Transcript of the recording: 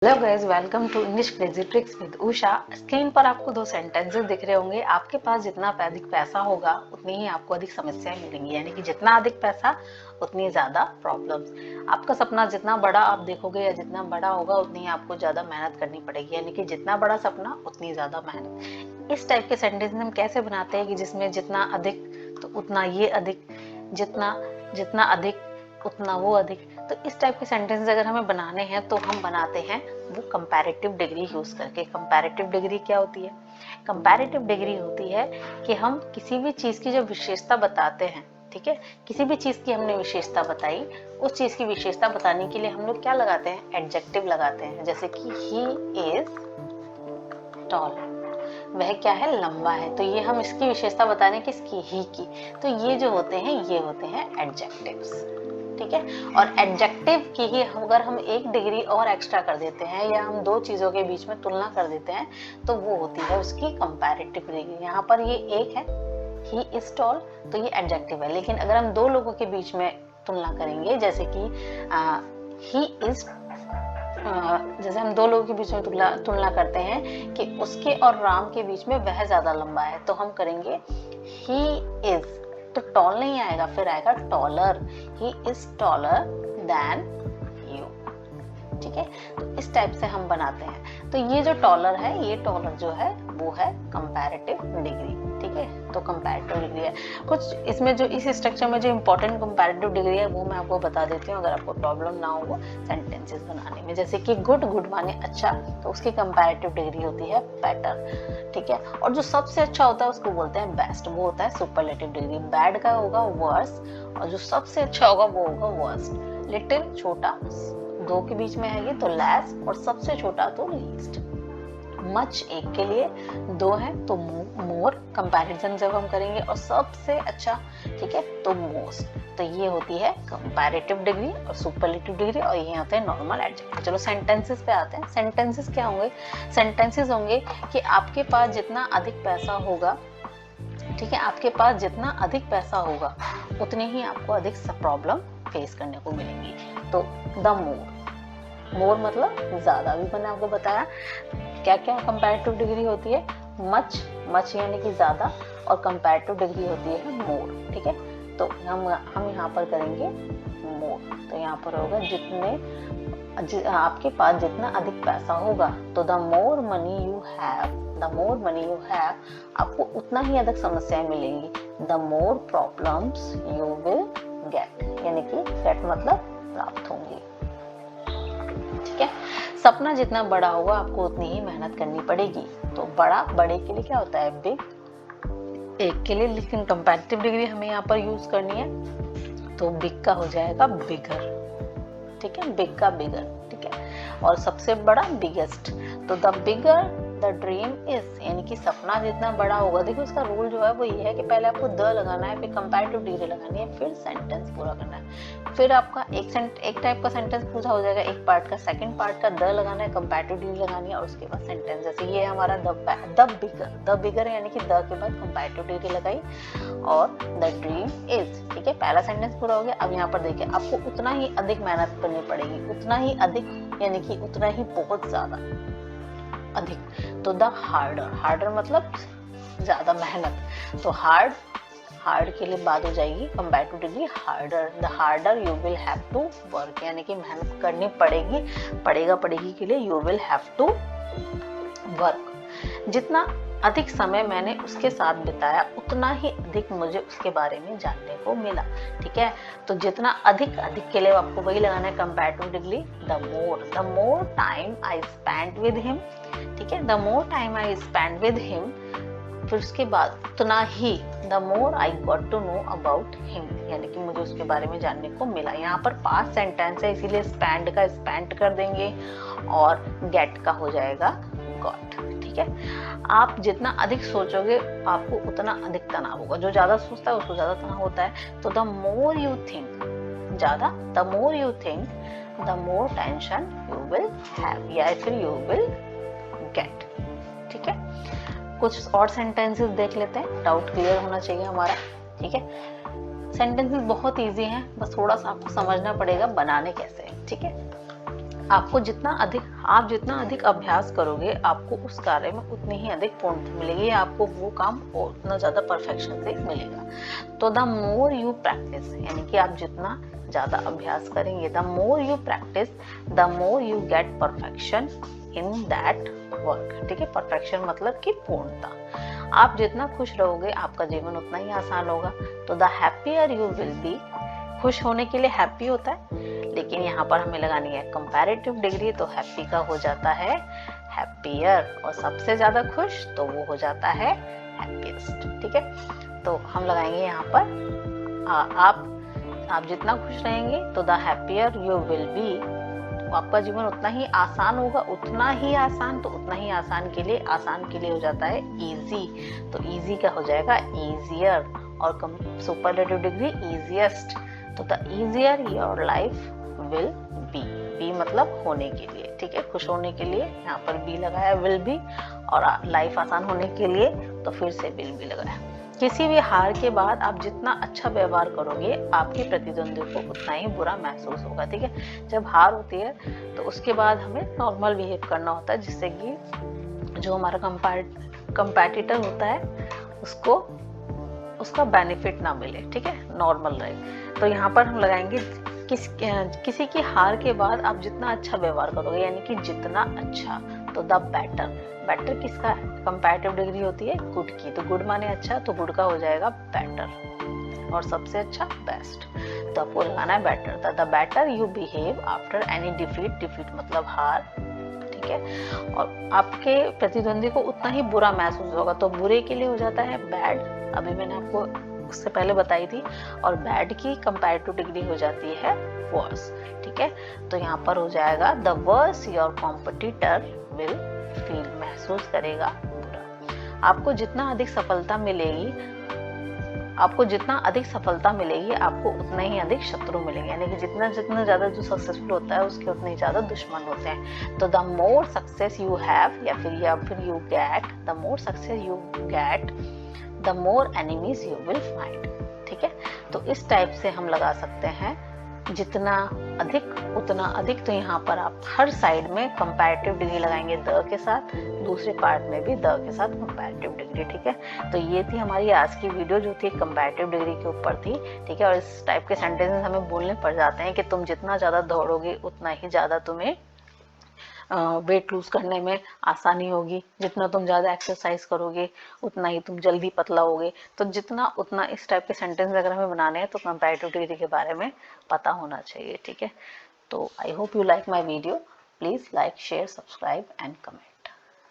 Hello guys, welcome to English crazy tricks with Usha. Screen पर आपको दो सेंटेंसेस दिख रहे होंगे। आपके पास जितना अधिक पैसा होगा उतनी ही आपको अधिक समस्याएं मिलेंगी, यानी कि जितना अधिक पैसा उतनी ज्यादा प्रॉब्लम्स। आपका सपना जितना बड़ा आप देखोगे या जितना बड़ा होगा उतनी ही आपको ज्यादा मेहनत करनी पड़ेगी, यानी कि जितना बड़ा सपना उतनी ज्यादा मेहनत। इस टाइप के सेंटेंस हम कैसे बनाते हैं कि जिसमें जितना अधिक तो उतना ये अधिक, जितना जितना अधिक उतना वो अधिक। तो इस टाइप के सेंटेंस अगर हमें बनाने हैं तो हम बनाते हैं वो कंपैरेटिव डिग्री यूज करके। कंपैरेटिव डिग्री क्या होती है? कंपैरेटिव डिग्री होती है कि हम किसी भी चीज की जो विशेषता बताते हैं, ठीक है, किसी भी चीज की हमने विशेषता बताई, उस चीज की विशेषता बताने के लिए हम लोग क्या लगाते हैं? एडजेक्टिव लगाते हैं। जैसे कि ही इज टॉल, वह क्या है? लंबा है। तो ये हम इसकी विशेषता बताने किसकी? ही की। तो ये जो होते हैं ये होते हैं एडजेक्टिव्स, ठीक है। और एडजेक्टिव की ही अगर हम एक डिग्री और एक्स्ट्रा कर देते हैं या हम दो चीजों के बीच में तुलना कर देते हैं तो वो होती है उसकी कंपैरेटिव डिग्री। यहाँ पर ये एक है ही इज टॉल, तो ये एडजेक्टिव है। लेकिन अगर हम दो लोगों के बीच में तुलना करेंगे, जैसे कि ही इज, जैसे हम दो लोगों के बीच में तुलना करते हैं कि उसके और राम के बीच में वह ज्यादा लंबा है, तो हम करेंगे ही इज, तो टॉल नहीं आएगा, फिर आएगा taller. He is taller than you, ठीक है। तो इस टाइप से हम बनाते हैं। तो ये जो टॉलर है, ये टॉलर जो है वो है कंपैरेटिव डिग्री, ठीक है। तो कंपैरेटिव डिग्री है कुछ इसमें, जो इस स्ट्रक्चर में जो इंपॉर्टेंट कंपैरेटिव डिग्री है वो मैं आपको बता देती हूँ अगर आपको प्रॉब्लम ना हो सेंटेंसेस बनाने में। जैसे कि गुड, गुड माने अच्छा, तो उसकी कंपैरेटिव डिग्री होती है बेटर, ठीक है। और जो सबसे अच्छा होता है उसको बोलते हैं बेस्ट, वो होता है सुपरलेटिव डिग्री। बैड का होगा वर्स, और जो सबसे अच्छा होगा वो होगा वर्स्ट। लिटिल छोटा, दो के बीच में है ये, तो लेस, और सबसे छोटा तो लीस्ट। मच एक के लिए, दो है तो मोर, कंपैरिजन जब हम करेंगे, और सबसे अच्छा, ठीक है, तो मोस्ट। तो ये होती है कंपैरेटिव डिग्री और सुपरलेटिव डिग्री, और ये होते हैं नॉर्मल एडजेक्टिव। चलो सेंटेंसेस पे आते हैं। सेंटेंसेस क्या होंगे? सेंटेंसेस होंगे कि आपके पास जितना अधिक पैसा होगा, ठीक है, आपके पास जितना अधिक पैसा होगा उतनी ही आपको अधिक प्रॉब्लम फेस करने को मिलेंगी। तो द मोर, मोर मतलब ज्यादा, भी मैंने आपको बताया क्या क्या कंपैरेटिव डिग्री होती है। मच, मच यानी कि ज्यादा, और कंपैरेटिव डिग्री होती है मोर, ठीक है। तो हम यहाँ पर करेंगे मोर। तो यहाँ पर होगा आपके पास जितना अधिक पैसा होगा, तो the more money you have, the more money you have, आपको उतना ही अधिक समस्याएं मिलेंगी। The more problems you will get, यानी कि गेट मतलब प्राप्त होंगी, ठीक है। सपना जितना बड़ा होगा आपको उतनी ही मेहनत करनी पड़ेगी। तो बड़ा, बड़े के लिए क्या होता है? बिग, एक के लिए, लेकिन कंपैरेटिव डिग्री हमें यहाँ पर यूज करनी है, तो बिग का हो जाएगा बिगर, ठीक है, बिग का बिगर, ठीक है। और सबसे बड़ा बिगेस्ट, तो the bigger the dream is, यानी कि सपना जितना बड़ा होगा। देखो इसका रूल जो है वो ये है कि पहले आपको द लगाना है, फिर कंपैरेटिव डिग्री लगानी है, फिर सेंटेंस पूरा करना है। फिर आपका एक टाइप का सेंटेंस पूरा हो जाएगा, एक पार्ट का। सेकंड पार्ट का द लगाना है, कंपैरेटिव डिग्री लगानी है, और उसके बाद सेंटेंस। जैसे ये हमारा द बिगर यानी कि द के बाद कंपैरेटिव डिग्री लगाई, और द ड्रीम इज, ठीक है, पहला सेंटेंस पूरा हो गया। अब यहाँ पर देखिए आपको उतना ही अधिक मेहनत करनी पड़ेगी, उतना ही अधिक यानी कि उतना ही बहुत ज्यादा अधिक। तो द हार्डर, हार्डर मतलब ज्यादा मेहनत, तो हार्ड, हार्ड के लिए बात हो जाएगी comparative degree harder. The harder you will have to work, यानी कि मेहनत करनी पड़ेगी, पड़ेगी के लिए you will have to work. जितना अधिक समय मैंने उसके साथ बिताया उतना ही अधिक मुझे उसके बारे में जानने को मिला, ठीक है। तो जितना अधिक, अधिक के लिए आपको वही लगाना है comparative degree the more time I spent with him, ठीक है, the more time I spend with him. फिर उसके बाद उतना ही, the more I got to know about him, यानी कि मुझे उसके बारे में जानने को मिला। यहाँ पर पास्ट सेंटेंस है इसीलिए स्पेंड का स्पेंट कर देंगे, और गेट का हो जाएगा गॉट, ठीक है। आप जितना अधिक सोचोगे आपको उतना अधिक तनाव होगा। जो ज्यादा सोचता है उसको ज्यादा तनाव होता है। तो द मोर यू थिंक, ज्यादा, the more you think the more tension you will have, या फिर यू विल गेट, ठीक है। कुछ और सेंटेंसेस देख लेते हैं, डाउट क्लियर होना चाहिए हमारा, ठीक है। सेंटेंसेस बहुत इजी हैं, बस थोड़ा सा आपको समझना पड़ेगा बनाने कैसे, ठीक है। आप जितना अधिक अभ्यास करोगे आपको उस कार्य में उतनी ही अधिक पूर्णता मिलेगी, आपको वो काम उतना ज्यादा परफेक्शन से मिलेगा। तो द मोर यू प्रैक्टिस, यानी कि आप जितना ज्यादा अभ्यास करेंगे, the more you practice the more you get perfection in that work. ठीक है, परफेक्शन मतलब कि पूर्णता। आप जितना खुश रहोगे आपका जीवन उतना ही आसान होगा। तो the happier you will be, खुश होने के लिए हैप्पी होता है, लेकिन यहाँ पर हमें लगानी है कंपैरेटिव डिग्री, तो हैप्पी का हो जाता है हैप्पियर, और सबसे ज्यादा खुश तो वो हो जाता है हैप्पीएस्ट। ठीक है, तो हम लगाएंगे यहाँ पर आप जितना खुश रहेंगे तो the happier you will be, आपका जीवन उतना ही आसान होगा, उतना ही आसान, तो उतना ही आसान के लिए हो जाता है इजी, तो इजी का हो जाएगा इजियर, और सुपरलेटिव डिग्री इजीएस्ट, तो the easier your life will be, be मतलब होने के लिए। ठीक है, खुश होने के लिए यहाँ पर बी लगाया विल बी, और लाइफ आसान होने के लिए तो फिर से विल बी लगाया। किसी भी हार के बाद आप जितना अच्छा व्यवहार करोगे आपके प्रतिद्वंदी को उतना ही बुरा महसूस होगा। ठीक है, जब हार होती है तो उसके बाद हमें नॉर्मल बिहेव करना होता है, जिससे कि जो हमारा कंपैटिटर होता है उसको उसका बेनिफिट ना मिले। ठीक है, नॉर्मल रहे। तो यहाँ पर हम लगाएंगे किसी की हार के बाद आप जितना अच्छा व्यवहार करोगे, यानी कि जितना अच्छा, तो द बेटर। बेटर किसका कंपैरेटिव डिग्री होती है गुड की, तो गुड माने अच्छा, तो गुड का हो जाएगा बेटर, और सबसे अच्छा बेस्ट, तो आपको लगाना है better. The better you behave after any defeat, defeat मतलब हार। ठीक है, और आपके प्रतिद्वंदी को उतना ही बुरा महसूस होगा, तो बुरे के लिए हो जाता है बैड, अभी मैंने आपको उससे पहले बताई थी, और बैड की कंपैरेटिव डिग्री हो जाती है वर्स। ठीक है, तो यहाँ पर हो जाएगा the worse your competitor will feel, महसूस करेगा बुरा। आपको जितना अधिक सफलता मिलेगी आपको उतना ही अधिक शत्रु मिलेंगे, यानी कि जितना ज्यादा जो सक्सेसफुल होता है उसके उतने ज्यादा दुश्मन होते हैं। तो the more success you have, या फिर you get, the more success you get the more enemies you will find. ठीक है, तो इस टाइप से हम लगा सकते हैं जितना अधिक उतना अधिक। तो यहाँ पर आप हर साइड में कंपैरेटिव डिग्री लगाएंगे द के साथ, दूसरे पार्ट में भी द के साथ कंपैरेटिव डिग्री। ठीक है, तो ये थी हमारी आज की वीडियो जो थी कंपैरेटिव डिग्री के ऊपर थी। ठीक है, और इस टाइप के सेंटेंसेस हमें बोलने पड़ जाते हैं कि तुम जितना ज्यादा दौड़ोगे उतना ही ज्यादा तुम्हें वेट लूज करने में आसानी होगी, जितना तुम ज्यादा एक्सरसाइज करोगे उतना ही तुम जल्दी पतला होगे। तो जितना उतना, इस टाइप के सेंटेंस अगर हमें बनाने हैं तो कंपैरेटिव डिग्री के बारे में पता होना चाहिए। ठीक है, तो I hope you like my video, please like share subscribe and comment.